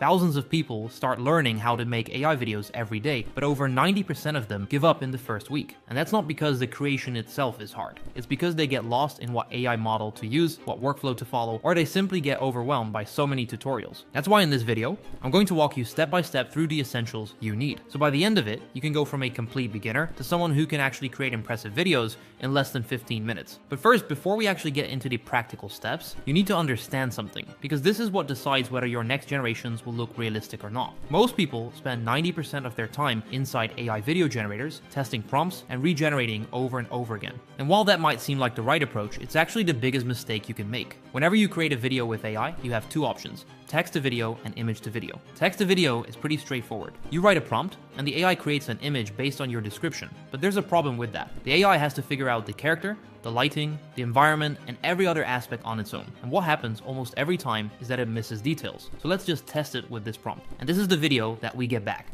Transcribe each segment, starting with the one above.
Thousands of people start learning how to make AI videos every day, but over 90% of them give up in the first week. And that's not because the creation itself is hard. It's because they get lost in what AI model to use, what workflow to follow, or they simply get overwhelmed by so many tutorials. That's why in this video, I'm going to walk you step by step through the essentials you need. So by the end of it, you can go from a complete beginner to someone who can actually create impressive videos in less than 15 minutes. But first, before we actually get into the practical steps, you need to understand something, because this is what decides whether your next generations will look realistic or not. Most people spend 90% of their time inside AI video generators, testing prompts and regenerating over and over again. And while that might seem like the right approach, it's actually the biggest mistake you can make. Whenever you create a video with AI, you have two options: text to video and image to video. Text to video is pretty straightforward. You write a prompt, and the AI creates an image based on your description. But there's a problem with that. The AI has to figure out the character, the lighting, the environment, and every other aspect on its own. And what happens almost every time is that it misses details. So let's just test it with this prompt. And this is the video that we get back.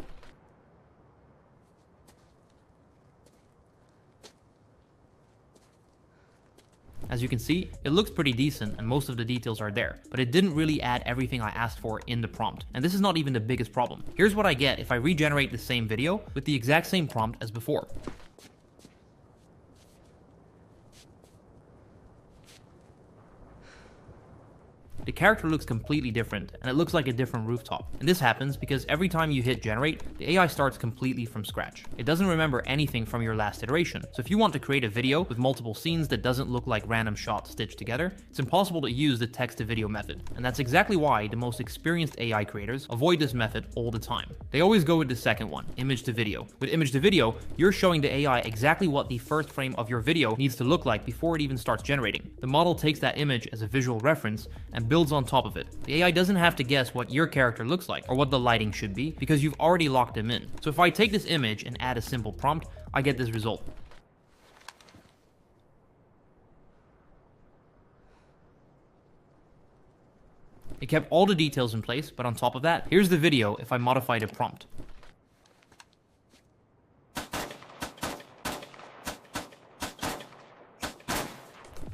As you can see, it looks pretty decent and most of the details are there, but it didn't really add everything I asked for in the prompt. And this is not even the biggest problem. Here's what I get if I regenerate the same video with the exact same prompt as before. The character looks completely different, and it looks like a different rooftop. And this happens because every time you hit generate, the AI starts completely from scratch. It doesn't remember anything from your last iteration. So if you want to create a video with multiple scenes that doesn't look like random shots stitched together, it's impossible to use the text to video method. And that's exactly why the most experienced AI creators avoid this method all the time. They always go with the second one, image to video. With image to video, you're showing the AI exactly what the first frame of your video needs to look like before it even starts generating. The model takes that image as a visual reference and builds on top of it. The AI doesn't have to guess what your character looks like or what the lighting should be because you've already locked them in. So if I take this image and add a simple prompt, I get this result. It kept all the details in place, but on top of that, here's the video if I modify the prompt.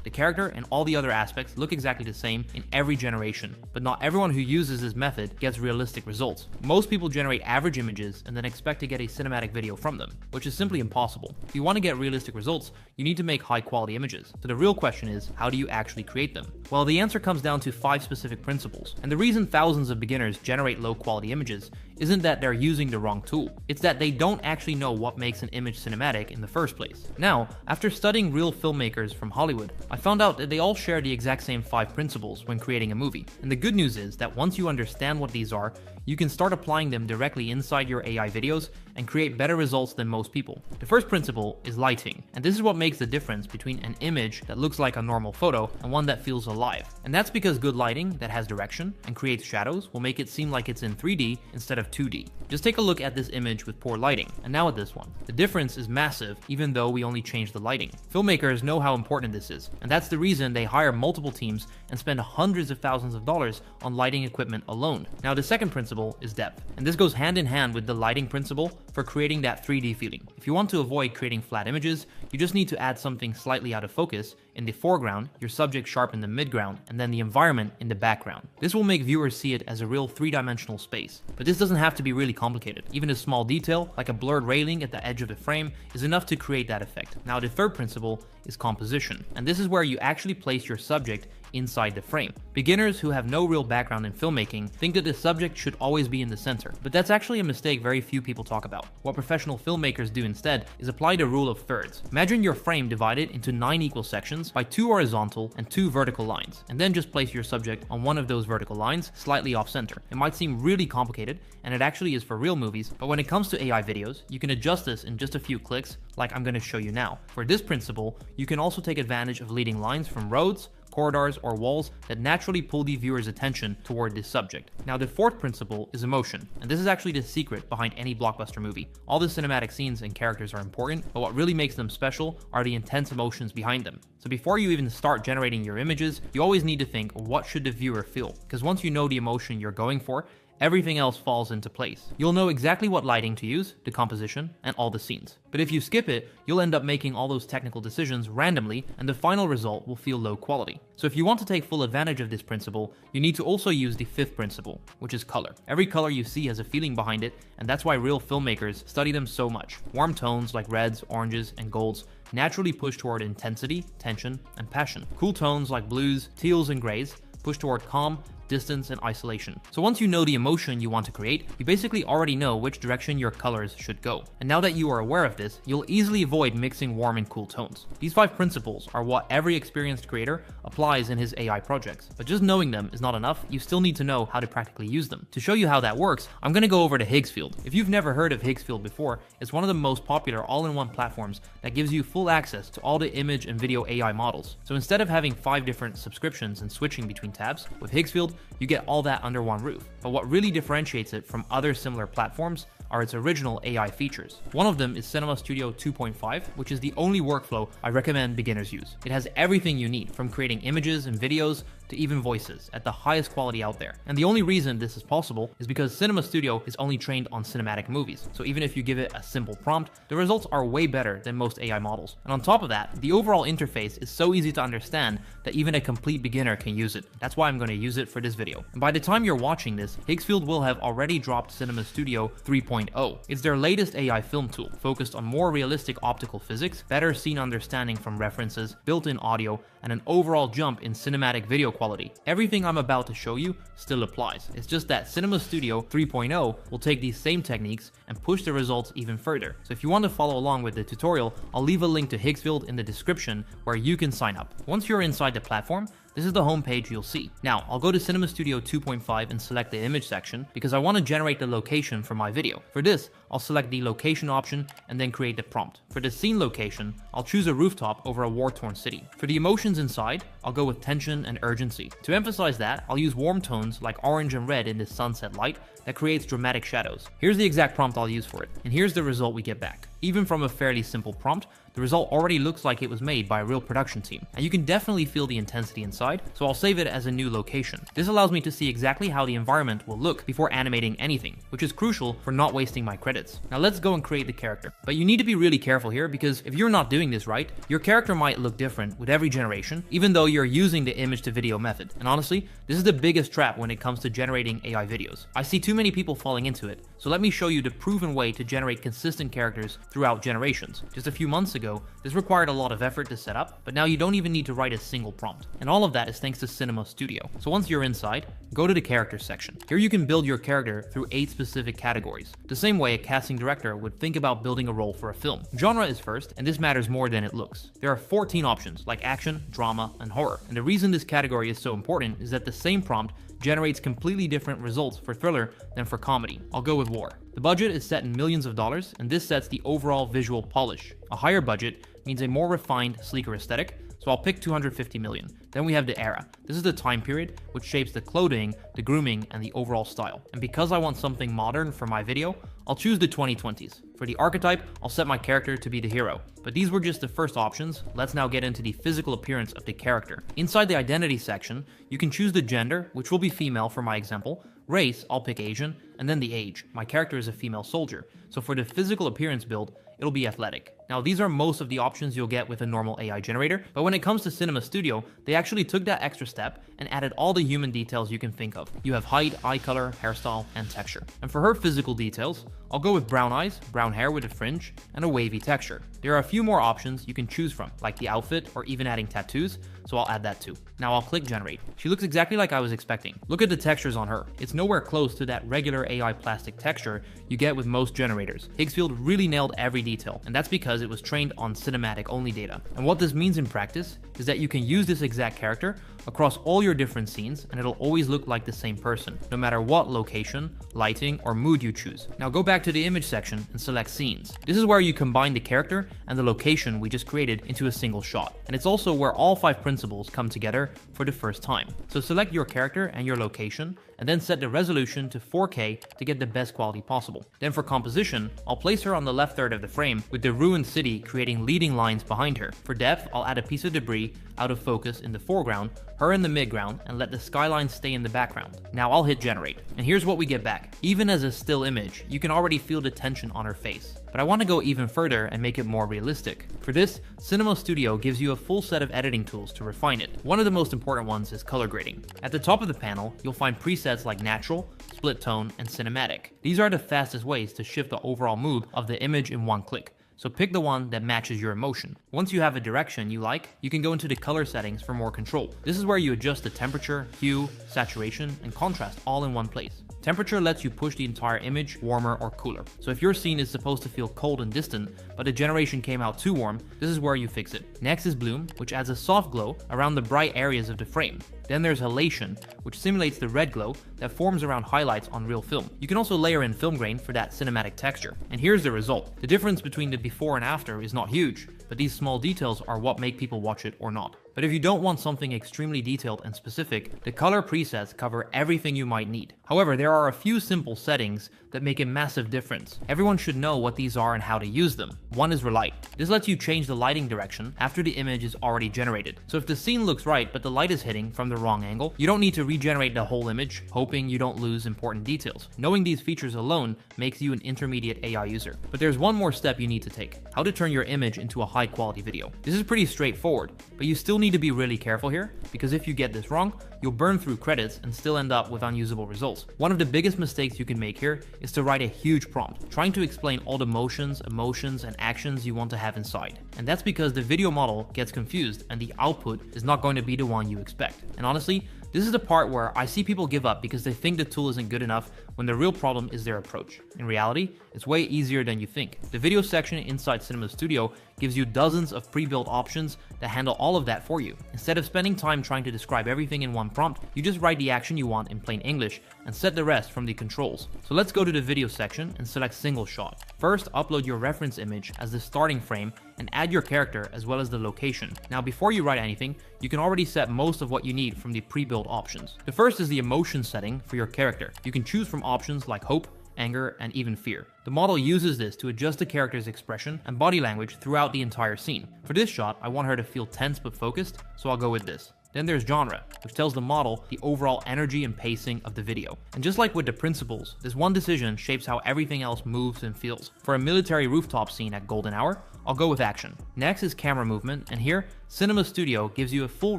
The character and all the other aspects look exactly the same in every generation, but not everyone who uses this method gets realistic results. Most people generate average images and then expect to get a cinematic video from them, which is simply impossible. If you want to get realistic results, you need to make high quality images. So the real question is, how do you actually create them? Well, the answer comes down to 5 specific principles. And the reason thousands of beginners generate low quality images isn't that they're using the wrong tool. It's that they don't actually know what makes an image cinematic in the first place. Now, after studying real filmmakers from Hollywood, I found out that they all share the exact same 5 principles when creating a movie. And the good news is that once you understand what these are, you can start applying them directly inside your AI videos and create better results than most people. The first principle is lighting, and this is what makes the difference between an image that looks like a normal photo and one that feels alive. And that's because good lighting that has direction and creates shadows will make it seem like it's in 3D instead of 2D. Just take a look at this image with poor lighting, and now at this one. The difference is massive even though we only changed the lighting. Filmmakers know how important this is, and that's the reason they hire multiple teams and spend hundreds of thousands of dollars on lighting equipment alone. Now the second principle is depth, and this goes hand in hand with the lighting principle for creating that 3D feeling. If you want to avoid creating flat images, you just need to add something slightly out of focus in the foreground, your subject sharp in the midground, and then the environment in the background. This will make viewers see it as a real 3-dimensional space. But this doesn't have to be really complicated. Even a small detail, like a blurred railing at the edge of the frame, is enough to create that effect. Now the third principle is composition, and this is where you actually place your subject inside the frame. Beginners who have no real background in filmmaking think that the subject should always be in the center, but that's actually a mistake very few people talk about. What professional filmmakers do instead is apply the rule of thirds. Imagine your frame divided into 9 equal sections by 2 horizontal and 2 vertical lines, and then just place your subject on one of those vertical lines slightly off center. It might seem really complicated, and it actually is for real movies, but when it comes to AI videos, you can adjust this in just a few clicks, like I'm going to show you now. For this principle, you can also take advantage of leading lines from roads, corridors, or walls that naturally pull the viewer's attention toward this subject. Now the fourth principle is emotion, and this is actually the secret behind any blockbuster movie. All the cinematic scenes and characters are important, but what really makes them special are the intense emotions behind them. So before you even start generating your images, you always need to think, what should the viewer feel? Because once you know the emotion you're going for, everything else falls into place. You'll know exactly what lighting to use, the composition, and all the scenes. But if you skip it, you'll end up making all those technical decisions randomly, and the final result will feel low quality. So if you want to take full advantage of this principle, you need to also use the fifth principle, which is color. Every color you see has a feeling behind it, and that's why real filmmakers study them so much. Warm tones like reds, oranges, and golds naturally push toward intensity, tension, and passion. Cool tones like blues, teals, and grays push toward calm, distance, and isolation. So once you know the emotion you want to create, you basically already know which direction your colors should go. And now that you are aware of this, you'll easily avoid mixing warm and cool tones. These 5 principles are what every experienced creator applies in his AI projects. But just knowing them is not enough, you still need to know how to practically use them. To show you how that works, I'm going to go over to Higgsfield. If you've never heard of Higgsfield before, it's one of the most popular all-in-one platforms that gives you full access to all the image and video AI models. So instead of having 5 different subscriptions and switching between tabs, with Higgsfield, you get all that under one roof. But what really differentiates it from other similar platforms are its original AI features. One of them is Cinema Studio 2.5, which is the only workflow I recommend beginners use. It has everything you need, from creating images and videos to even voices, at the highest quality out there. And the only reason this is possible is because Cinema Studio is only trained on cinematic movies. So even if you give it a simple prompt, the results are way better than most AI models. And on top of that, the overall interface is so easy to understand that even a complete beginner can use it. That's why I'm going to use it for this video. And by the time you're watching this, Higgsfield will have already dropped Cinema Studio 3.0. It's their latest AI film tool, focused on more realistic optical physics, better scene understanding from references, built-in audio, and an overall jump in cinematic video quality. Everything I'm about to show you still applies. It's just that Cinema Studio 3.0 will take these same techniques and push the results even further. So if you want to follow along with the tutorial, I'll leave a link to Higgsfield in the description where you can sign up. Once you're inside the platform, this is the home page you'll see. Now, I'll go to Cinema Studio 2.5 and select the image section because I want to generate the location for my video. For this, I'll select the location option and then create the prompt. For the scene location, I'll choose a rooftop over a war-torn city. For the emotions inside, I'll go with tension and urgency. To emphasize that, I'll use warm tones like orange and red in this sunset light that creates dramatic shadows. Here's the exact prompt I'll use for it, and here's the result we get back. Even from a fairly simple prompt, the result already looks like it was made by a real production team, and you can definitely feel the intensity inside, so I'll save it as a new location. This allows me to see exactly how the environment will look before animating anything, which is crucial for not wasting my credits. Now let's go and create the character. But you need to be really careful here, because if you're not doing this right, your character might look different with every generation, even though you're using the image to video method. And honestly, this is the biggest trap when it comes to generating AI videos. I see too many people falling into it, so let me show you the proven way to generate consistent characters throughout generations. Just a few months ago, this required a lot of effort to set up, but now you don't even need to write a single prompt. And all of that is thanks to Cinema Studio. So once you're inside, go to the character section. Here you can build your character through 8 specific categories, the same way a casting director would think about building a role for a film. Genre is first, and this matters more than it looks. There are 14 options, like action, drama, and horror. And the reason this category is so important is that the same prompt generates completely different results for thriller than for comedy. I'll go with war. The budget is set in millions of dollars, and this sets the overall visual polish. A higher budget means a more refined, sleeker aesthetic, so I'll pick 250 million. Then we have the era. This is the time period which shapes the clothing, the grooming, and the overall style. And because I want something modern for my video, I'll choose the 2020s. For the archetype, I'll set my character to be the hero. But these were just the first options. Let's now get into the physical appearance of the character. Inside the identity section, you can choose the gender, which will be female for my example. Race, I'll pick Asian, and then the age. My character is a female soldier, so for the physical appearance build, it'll be athletic. Now these are most of the options you'll get with a normal AI generator, but when it comes to Cinema Studio, they actually took that extra step and added all the human details you can think of. You have height, eye color, hairstyle, and texture. And for her physical details, I'll go with brown eyes, brown hair with a fringe, and a wavy texture. There are a few more options you can choose from, like the outfit or even adding tattoos, so I'll add that too. Now I'll click generate. She looks exactly like I was expecting. Look at the textures on her. It's nowhere close to that regular AI plastic texture you get with most generators. Higgsfield really nailed every detail, and that's because it was trained on cinematic only data. And what this means in practice is that you can use this exact character across all your different scenes, and it'll always look like the same person, no matter what location, lighting, or mood you choose. Now go back to the image section and select scenes. This is where you combine the character and the location we just created into a single shot. And it's also where all 5 principles come together for the first time. So select your character and your location, and then set the resolution to 4K to get the best quality possible. Then for composition, I'll place her on the left third of the frame with the ruined city creating leading lines behind her. For depth, I'll add a piece of debris out of focus in the foreground her in the midground, and let the skyline stay in the background. Now I'll hit generate, and here's what we get back. Even as a still image, you can already feel the tension on her face. But I want to go even further and make it more realistic. For this, Cinema Studio gives you a full set of editing tools to refine it. One of the most important ones is color grading. At the top of the panel, you'll find presets like natural, split tone, and cinematic. These are the fastest ways to shift the overall mood of the image in one click. So pick the one that matches your emotion. Once you have a direction you like, you can go into the color settings for more control. This is where you adjust the temperature, hue, saturation, and contrast all in one place. Temperature lets you push the entire image warmer or cooler. So if your scene is supposed to feel cold and distant, but the generation came out too warm, this is where you fix it. Next is bloom, which adds a soft glow around the bright areas of the frame. Then there's halation, which simulates the red glow that forms around highlights on real film. You can also layer in film grain for that cinematic texture. And here's the result. The difference between the before and after is not huge, but these small details are what make people watch it or not. But if you don't want something extremely detailed and specific, the color presets cover everything you might need. However, there are a few simple settings that make a massive difference. Everyone should know what these are and how to use them. One is relight. This lets you change the lighting direction after the image is already generated. So if the scene looks right but the light is hitting from the wrong angle, you don't need to regenerate the whole image, hoping you don't lose important details. Knowing these features alone makes you an intermediate AI user. But there's one more step you need to take: how to turn your image into a high quality video. This is pretty straightforward, but you still need to be really careful here, because if you get this wrong, you'll burn through credits and still end up with unusable results. One of the biggest mistakes you can make here is to write a huge prompt, trying to explain all the motions, emotions, and actions you want to have inside. And that's because the video model gets confused and the output is not going to be the one you expect. And honestly, this is the part where I see people give up because they think the tool isn't good enough when the real problem is their approach. In reality, it's way easier than you think. The video section inside Cinema Studio gives you dozens of pre-built options that handle all of that for you. Instead of spending time trying to describe everything in one prompt, you just write the action you want in plain English and set the rest from the controls. So let's go to the video section and select single shot. First, upload your reference image as the starting frame and add your character as well as the location. Now, before you write anything, you can already set most of what you need from the pre-built options. The first is the emotion setting for your character. You can choose from options like hope, anger, and even fear. The model uses this to adjust the character's expression and body language throughout the entire scene. For this shot, I want her to feel tense but focused, so I'll go with this. Then there's genre, which tells the model the overall energy and pacing of the video. And just like with the principles, this one decision shapes how everything else moves and feels. For a military rooftop scene at golden hour, I'll go with action. Next is camera movement, and here, Cinema Studio gives you a full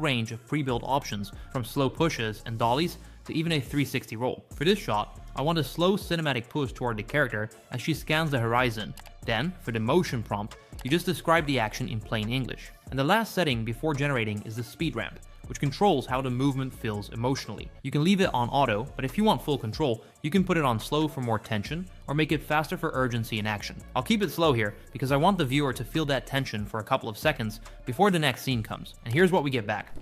range of pre-built options from slow pushes and dollies to even a 360 roll. For this shot, I want a slow cinematic push toward the character as she scans the horizon. Then, for the motion prompt, you just describe the action in plain English. And the last setting before generating is the speed ramp, which controls how the movement feels emotionally. You can leave it on auto, but if you want full control, you can put it on slow for more tension, or make it faster for urgency and action. I'll keep it slow here, because I want the viewer to feel that tension for a couple of seconds before the next scene comes. And here's what we get back.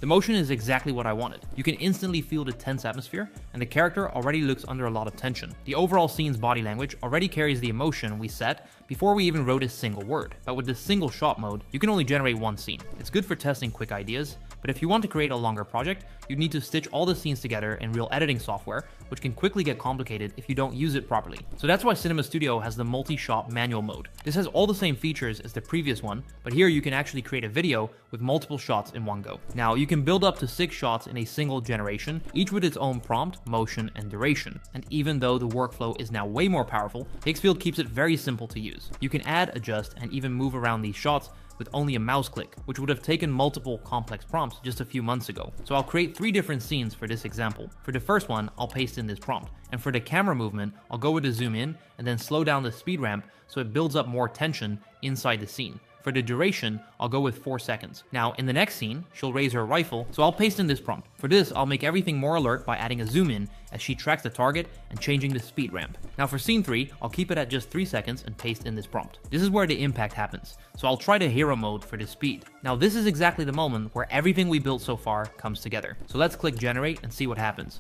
The motion is exactly what I wanted. You can instantly feel the tense atmosphere, and the character already looks under a lot of tension. The overall scene's body language already carries the emotion we set before we even wrote a single word. But with the single shot mode, you can only generate one scene. It's good for testing quick ideas, but if you want to create a longer project, you need to stitch all the scenes together in real editing software, which can quickly get complicated if you don't use it properly. So that's why Cinema Studio has the multi-shot manual mode. This has all the same features as the previous one, but here you can actually create a video with multiple shots in one go. Now, you can build up to 6 shots in a single generation, each with its own prompt, motion, and duration. And even though the workflow is now way more powerful, Higgsfield keeps it very simple to use. You can add, adjust, and even move around these shots with only a mouse click, which would have taken multiple complex prompts just a few months ago. So I'll create 3 different scenes for this example. For the first one, I'll paste in this prompt. And for the camera movement, I'll go with the zoom in and then slow down the speed ramp so it builds up more tension inside the scene. For the duration, I'll go with 4 seconds. Now, in the next scene, she'll raise her rifle, so I'll paste in this prompt. For this, I'll make everything more alert by adding a zoom in as she tracks the target and changing the speed ramp. Now for scene 3, I'll keep it at just 3 seconds and paste in this prompt. This is where the impact happens, so I'll try the hero mode for the speed. Now this is exactly the moment where everything we built so far comes together. So let's click generate and see what happens.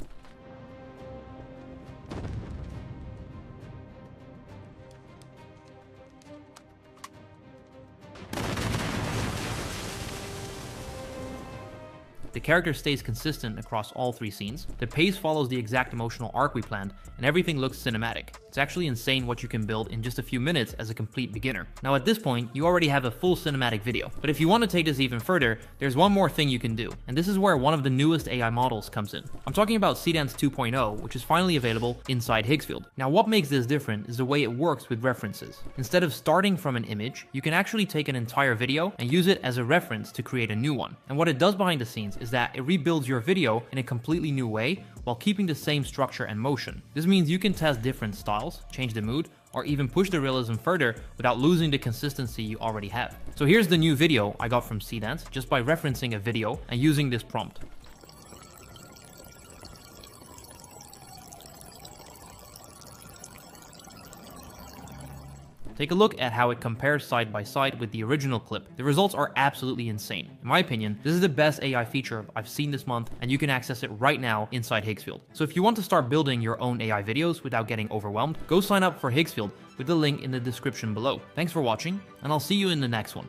the character stays consistent across all 3 scenes, the pace follows the exact emotional arc we planned, and everything looks cinematic. It's actually insane what you can build in just a few minutes as a complete beginner. Now at this point, you already have a full cinematic video, but if you want to take this even further, there's one more thing you can do, and this is where one of the newest AI models comes in. I'm talking about Seedance 2.0, which is finally available inside Higgsfield. Now what makes this different is the way it works with references. Instead of starting from an image, you can actually take an entire video and use it as a reference to create a new one. And what it does behind the scenes is that it rebuilds your video in a completely new way while keeping the same structure and motion. This means you can test different styles, change the mood, or even push the realism further without losing the consistency you already have. So here's the new video I got from Seedance just by referencing a video and using this prompt. Take a look at how it compares side by side with the original clip. The results are absolutely insane. In my opinion, this is the best AI feature I've seen this month, and you can access it right now inside Higgsfield. So if you want to start building your own AI videos without getting overwhelmed, go sign up for Higgsfield with the link in the description below. Thanks for watching, and I'll see you in the next one.